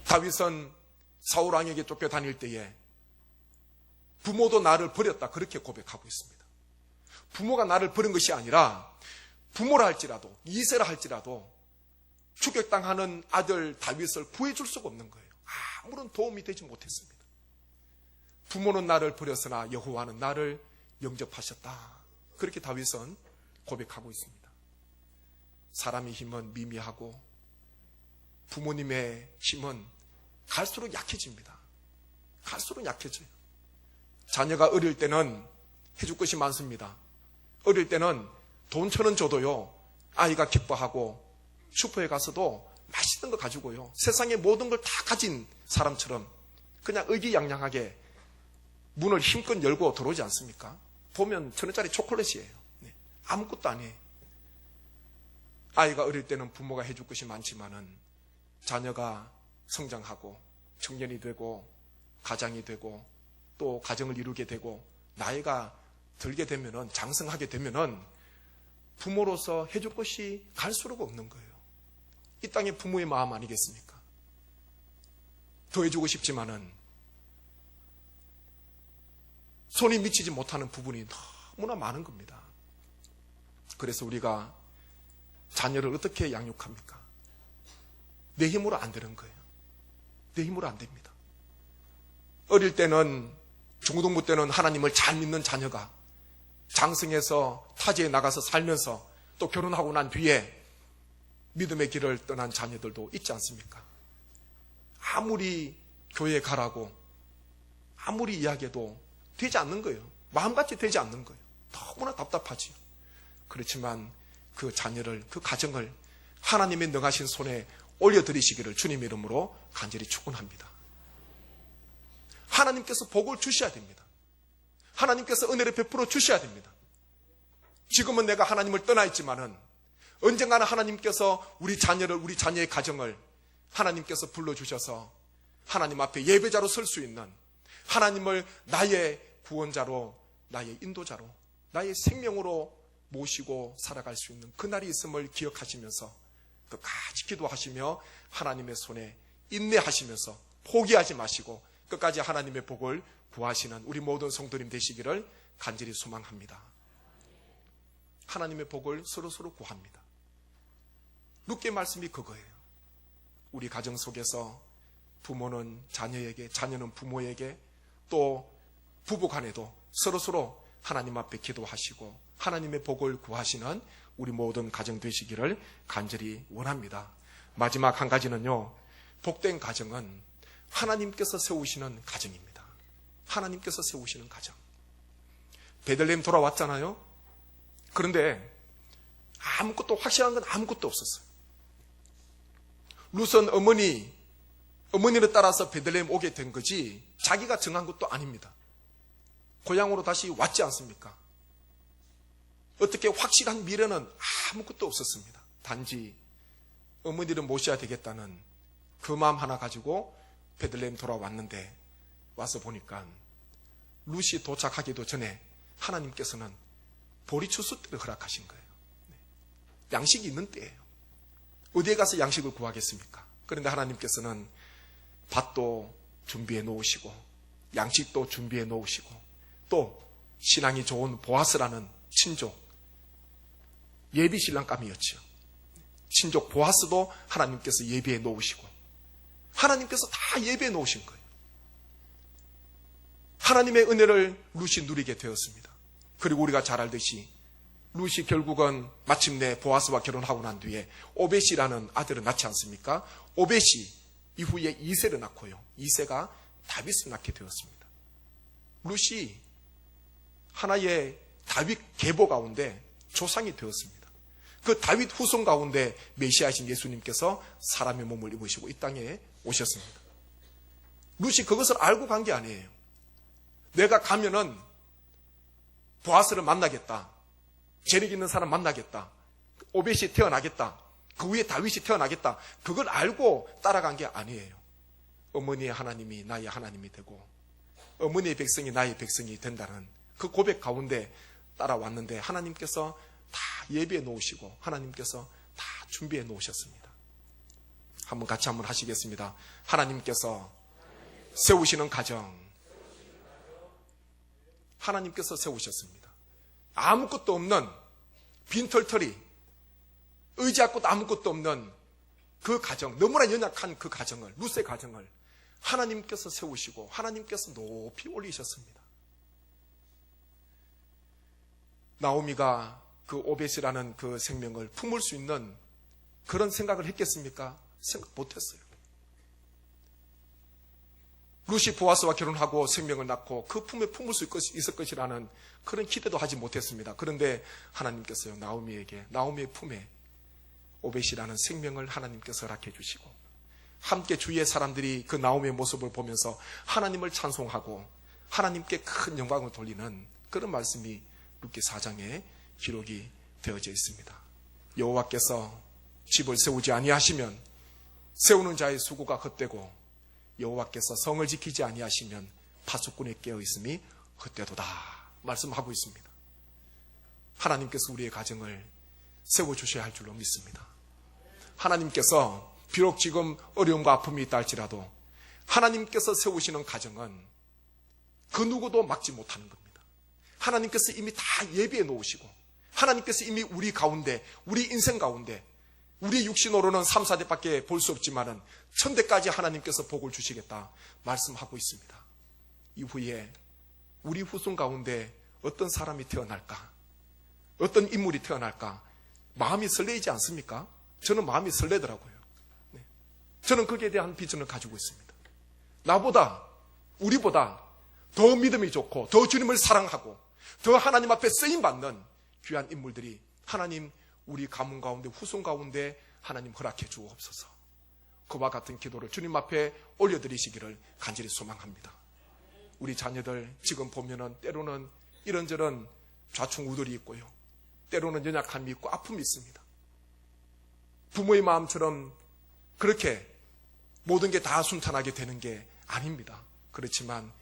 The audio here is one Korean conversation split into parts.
다윗은 사울 왕에게 쫓겨다닐 때에 부모도 나를 버렸다, 그렇게 고백하고 있습니다. 부모가 나를 버린 것이 아니라 부모라 할지라도, 이세라 할지라도 추격당하는 아들 다윗을 구해줄 수가 없는 거예요. 아무런 도움이 되지 못했습니다. 부모는 나를 버렸으나 여호와는 나를 영접하셨다, 그렇게 다윗은 고백하고 있습니다. 사람의 힘은 미미하고 부모님의 힘은 갈수록 약해집니다. 갈수록 약해져요. 자녀가 어릴 때는 해줄 것이 많습니다. 어릴 때는 돈 1,000원 줘도요, 아이가 기뻐하고 슈퍼에 가서도 맛있는 거 가지고요, 세상의 모든 걸 다 가진 사람처럼 그냥 의기양양하게 문을 힘껏 열고 들어오지 않습니까? 보면 1,000원짜리 초콜릿이에요. 아무것도 아니에요. 아이가 어릴 때는 부모가 해줄 것이 많지만은 자녀가 성장하고 청년이 되고 가장이 되고 또 가정을 이루게 되고 나이가 들게 되면은, 장성하게 되면은 부모로서 해줄 것이 갈수록 없는 거예요. 이 땅의 부모의 마음 아니겠습니까? 더 해주고 싶지만은 손이 미치지 못하는 부분이 너무나 많은 겁니다. 그래서 우리가 자녀를 어떻게 양육합니까? 내 힘으로 안 되는 거예요. 내 힘으로 안 됩니다. 어릴 때는, 중고등부 때는 하나님을 잘 믿는 자녀가 장성해서 타지에 나가서 살면서 또 결혼하고 난 뒤에 믿음의 길을 떠난 자녀들도 있지 않습니까? 아무리 교회에 가라고 아무리 이야기해도 되지 않는 거예요. 마음같이 되지 않는 거예요. 너무나 답답하지요. 그렇지만 그 자녀를, 그 가정을 하나님의 능하신 손에 올려드리시기를 주님 이름으로 간절히 축원합니다. 하나님께서 복을 주셔야 됩니다. 하나님께서 은혜를 베풀어 주셔야 됩니다. 지금은 내가 하나님을 떠나 있지만은 언젠가는 하나님께서 우리 자녀를, 우리 자녀의 가정을 하나님께서 불러주셔서 하나님 앞에 예배자로 설 수 있는, 하나님을 나의 구원자로, 나의 인도자로, 나의 생명으로 모시고 살아갈 수 있는 그날이 있음을 기억하시면서 끝까지 기도하시며 하나님의 손에 인내하시면서 포기하지 마시고 끝까지 하나님의 복을 구하시는 우리 모든 성도님 되시기를 간절히 소망합니다. 하나님의 복을 서로서로 구합니다. 룻기의 말씀이 그거예요. 우리 가정 속에서 부모는 자녀에게, 자녀는 부모에게, 또 부부간에도 서로서로 하나님 앞에 기도하시고 하나님의 복을 구하시는 우리 모든 가정 되시기를 간절히 원합니다. 마지막 한 가지는요, 복된 가정은 하나님께서 세우시는 가정입니다. 하나님께서 세우시는 가정. 베들레헴 돌아왔잖아요. 그런데 아무것도, 확실한 건 아무것도 없었어요. 룻은 어머니를 따라서 베들레헴 오게 된 거지 자기가 정한 것도 아닙니다. 고향으로 다시 왔지 않습니까? 어떻게 확실한 미래는 아무것도 없었습니다. 단지 어머니를 모셔야 되겠다는 그 마음 하나 가지고 베들레헴 돌아왔는데, 와서 보니까 룻이 도착하기도 전에 하나님께서는 보리추수 때를 허락하신 거예요. 양식이 있는 때예요. 어디에 가서 양식을 구하겠습니까? 그런데 하나님께서는 밭도 준비해 놓으시고 양식도 준비해 놓으시고 또 신앙이 좋은 보아스라는 친족, 예비 신랑감이었죠. 친족 보아스도 하나님께서 예비해 놓으시고 하나님께서 다 예비해 놓으신 거예요. 하나님의 은혜를 룻이 누리게 되었습니다. 그리고 우리가 잘 알듯이 룻이 결국은 마침내 보아스와 결혼하고 난 뒤에 오벳이라는 아들을 낳지 않습니까? 오벳이 이후에 이세를 낳고요, 이세가 다윗을 낳게 되었습니다. 룻이 하나의 다윗 계보 가운데 조상이 되었습니다. 그 다윗 후손 가운데 메시아이신 예수님께서 사람의 몸을 입으시고 이 땅에 오셨습니다. 룻이 그것을 알고 간 게 아니에요. 내가 가면은 보아스를 만나겠다, 재력 있는 사람 만나겠다, 오벳이 태어나겠다, 그 위에 다윗이 태어나겠다, 그걸 알고 따라간 게 아니에요. 어머니의 하나님이 나의 하나님이 되고 어머니의 백성이 나의 백성이 된다는 그 고백 가운데 따라왔는데 하나님께서 다 예비해 놓으시고 하나님께서 다 준비해 놓으셨습니다. 같이 한번 하시겠습니다. 하나님께서 세우시는 가정, 하나님께서 세우셨습니다. 아무것도 없는 빈털터리, 의지할 것도 아무것도 없는 그 가정, 너무나 연약한 그 가정을, 룻의 가정을 하나님께서 세우시고 하나님께서 높이 올리셨습니다. 나오미가 그 오벳이라는 그 생명을 품을 수 있는 그런 생각을 했겠습니까? 생각 못했어요. 룻이 보아스와 결혼하고 생명을 낳고 그 품에 품을 수 있을 것이라는 그런 기대도 하지 못했습니다. 그런데 하나님께서요, 나오미의 품에 오벳이라는 생명을 하나님께서 허락해 주시고, 함께 주위의 사람들이 그 나오미의 모습을 보면서 하나님을 찬송하고 하나님께 큰 영광을 돌리는 그런 말씀이 룻기 4장에 기록이 되어져 있습니다. 여호와께서 집을 세우지 아니하시면 세우는 자의 수고가 헛되고, 여호와께서 성을 지키지 아니하시면 파수꾼의 깨어 있음이 헛되도다 말씀하고 있습니다. 하나님께서 우리의 가정을 세워주셔야 할 줄로 믿습니다. 하나님께서 비록 지금 어려움과 아픔이 있다 할지라도 하나님께서 세우시는 가정은 그 누구도 막지 못하는 겁니다. 하나님께서 이미 다 예비해 놓으시고, 하나님께서 이미 우리 가운데, 우리 인생 가운데, 우리 육신으로는 3, 4대밖에 볼 수 없지만은 천대까지 하나님께서 복을 주시겠다 말씀하고 있습니다. 이후에 우리 후손 가운데 어떤 사람이 태어날까, 어떤 인물이 태어날까 마음이 설레이지 않습니까? 저는 마음이 설레더라고요. 저는 거기에 대한 비전을 가지고 있습니다. 나보다, 우리보다 더 믿음이 좋고 더 주님을 사랑하고 더 하나님 앞에 쓰임받는 귀한 인물들이 하나님 우리 가문 가운데, 후손 가운데 하나님 허락해 주옵소서. 그와 같은 기도를 주님 앞에 올려드리시기를 간절히 소망합니다. 우리 자녀들 지금 보면은 때로는 이런저런 좌충우돌이 있고요, 때로는 연약함이 있고 아픔이 있습니다. 부모의 마음처럼 그렇게 모든 게 다 순탄하게 되는 게 아닙니다. 그렇지만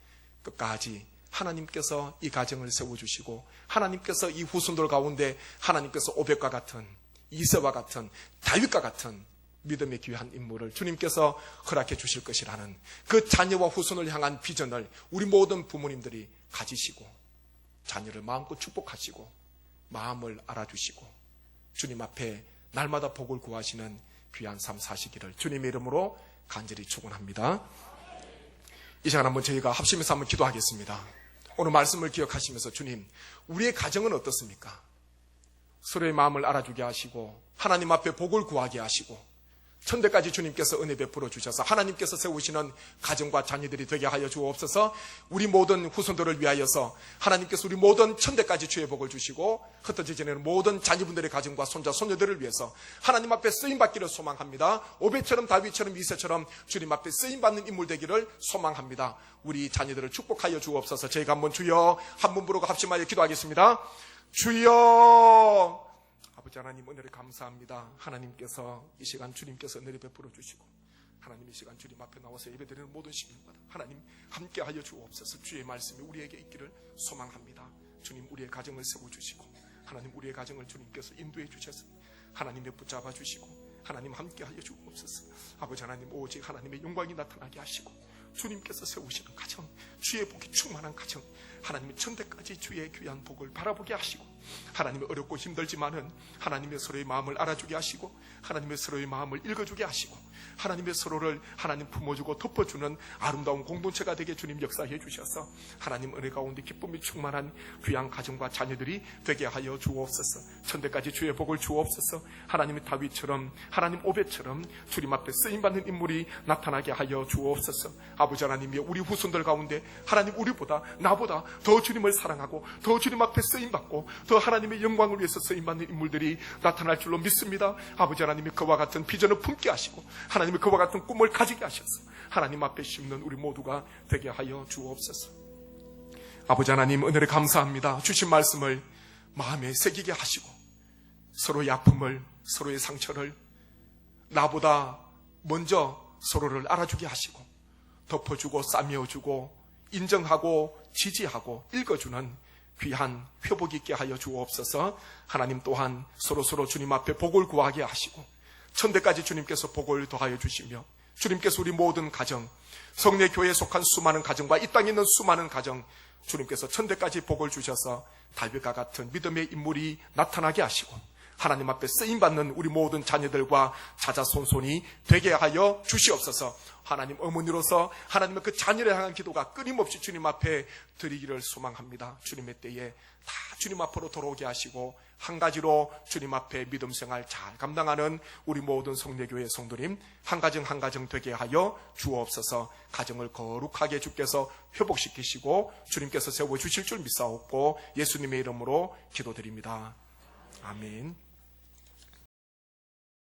끝까지 하나님께서 이 가정을 세워주시고, 하나님께서 이 후손들 가운데 하나님께서 오벳과 같은, 이새와 같은, 다윗과 같은 믿음의 귀한 인물을 주님께서 허락해 주실 것이라는 그 자녀와 후손을 향한 비전을 우리 모든 부모님들이 가지시고, 자녀를 마음껏 축복하시고 마음을 알아주시고 주님 앞에 날마다 복을 구하시는 귀한 삶 사시기를 주님의 이름으로 간절히 축원합니다. 이 시간 한번 저희가 합심해서 한번 기도하겠습니다. 오늘 말씀을 기억하시면서, 주님, 우리의 가정은 어떻습니까? 서로의 마음을 알아주게 하시고 하나님 앞에 복을 구하게 하시고 천대까지 주님께서 은혜 베풀어 주셔서 하나님께서 세우시는 가정과 자녀들이 되게 하여 주옵소서. 우리 모든 후손들을 위하여서 하나님께서 우리 모든 천대까지 주의 복을 주시고 흩어지지 않는 모든 자녀분들의 가정과 손자 손녀들을 위해서 하나님 앞에 쓰임받기를 소망합니다. 오벳처럼 다윗처럼 이새처럼 주님 앞에 쓰임받는 인물 되기를 소망합니다. 우리 자녀들을 축복하여 주옵소서. 저희가 한번 주여 한 번 부르고 합심하여 기도하겠습니다. 주여, 아버지 하나님 은혜를 감사합니다. 하나님께서 이 시간 주님께서 은혜를 베풀어 주시고 하나님 이 시간 주님 앞에 나와서 예배드리는 모든 시민마다 하나님 함께하여 주옵소서. 주의 말씀이 우리에게 있기를 소망합니다. 주님, 우리의 가정을 세워주시고 하나님 우리의 가정을 주님께서 인도해 주셔서 하나님의 붙잡아 주시고 하나님 함께하여 주옵소서. 아버지 하나님, 오직 하나님의 영광이 나타나게 하시고 주님께서 세우시는 가정, 주의 복이 충만한 가정, 하나님의 천대까지 주의 귀한 복을 바라보게 하시고 하나님의 어렵고 힘들지만은 하나님의 서로의 마음을 알아주게 하시고 하나님의 서로의 마음을 읽어주게 하시고 하나님의 서로를 하나님 품어주고 덮어주는 아름다운 공동체가 되게 주님 역사해 주셔서 하나님 은혜 가운데 기쁨이 충만한 귀한 가정과 자녀들이 되게 하여 주옵소서. 천대까지 주의 복을 주옵소서. 하나님의 다윗처럼 하나님 오벳처럼 주님 앞에 쓰임받는 인물이 나타나게 하여 주옵소서. 아버지 하나님이 우리 후손들 가운데 하나님 우리보다 나보다 더 주님을 사랑하고 더 주님 앞에 쓰임받고 더 하나님의 영광을 위해서 쓰임받는 인물들이 나타날 줄로 믿습니다. 아버지 하나님이 그와 같은 비전을 품게 하시고 하나님이 그와 같은 꿈을 가지게 하셔서 하나님 앞에 심는 우리 모두가 되게 하여 주옵소서. 아버지 하나님 은혜를 감사합니다. 주신 말씀을 마음에 새기게 하시고 서로의 아픔을, 서로의 상처를 나보다 먼저 서로를 알아주게 하시고 덮어주고 싸매어주고 인정하고 지지하고 읽어주는 귀한 회복 있게 하여 주옵소서. 하나님 또한 서로 주님 앞에 복을 구하게 하시고 천대까지 주님께서 복을 더하여 주시며 주님께서 우리 모든 가정, 성례교회에 속한 수많은 가정과 이 땅에 있는 수많은 가정, 주님께서 천대까지 복을 주셔서 다윗과 같은 믿음의 인물이 나타나게 하시고 하나님 앞에 쓰임받는 우리 모든 자녀들과 자자손손이 되게 하여 주시옵소서. 하나님 어머니로서 하나님의 그 자녀를 향한 기도가 끊임없이 주님 앞에 드리기를 소망합니다. 주님의 때에 다 주님 앞으로 돌아오게 하시고 한 가지로 주님 앞에 믿음 생활 잘 감당하는 우리 모든 성례교회 성도님 한 가정 한 가정 되게 하여 주옵소서. 가정을 거룩하게 주께서 회복시키시고 주님께서 세워주실 줄 믿사옵고 예수님의 이름으로 기도드립니다. 아멘.